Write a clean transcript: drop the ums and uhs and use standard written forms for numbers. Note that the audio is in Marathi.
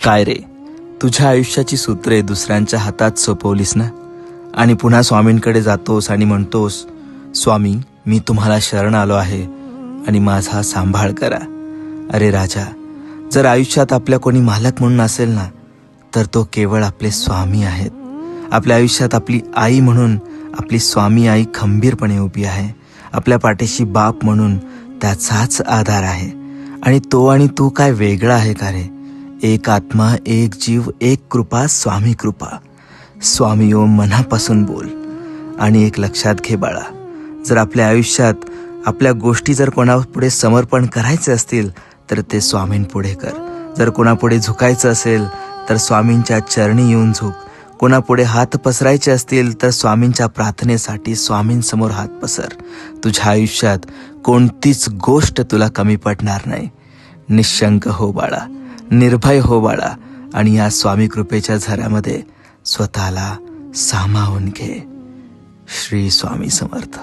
काय रे, तुझ्या आयुष्याची सूत्रे दुसऱ्यांच्या हातात सोपवलीस ना, आणि पुन्हा स्वामींकडे जातोस आणि म्हणतोस, स्वामी मी तुम्हाला शरण आलो आहे आणि माझा सांभाळ करा. अरे राजा, जर आयुष्यात आपल्या कोणी मालक म्हणून असेल ना, तर तो केवळ आपले स्वामी आहेत. आपल्या आयुष्यात आपली आई म्हणून आपली स्वामी आई खंबीरपणे उभी आहे. आपल्या पाठीशी बाप म्हणून त्याचाच आधार आहे. आणि तो आणि तू काय वेगळा आहे का रे? एक आत्मा, एक जीव, एक कृपा, स्वामी कृपा. स्वामी ओम मनापासून बोल. आणि एक लक्षात घे बाळा, जर आपल्या आयुष्यात आपल्या गोष्टी जर कोणापुढे समर्पण करायचे असतील तर ते स्वामींपुढे कर. जर कोणापुढे झुकायचं असेल तर स्वामींच्या चरणी येऊन झुक. कोणापुढे हात पसरायचे असतील तर स्वामींच्या प्रार्थनेसाठी स्वामींसमोर हात पसर. तुझ्या आयुष्यात कोणतीच गोष्ट तुला कमी पडणार नाही. निशंक हो बाळा, निर्भय हो बाळा, आणि या स्वामी कृपेच्या झऱ्यामध्ये स्वतःला सामावून घे. श्री स्वामी समर्थ.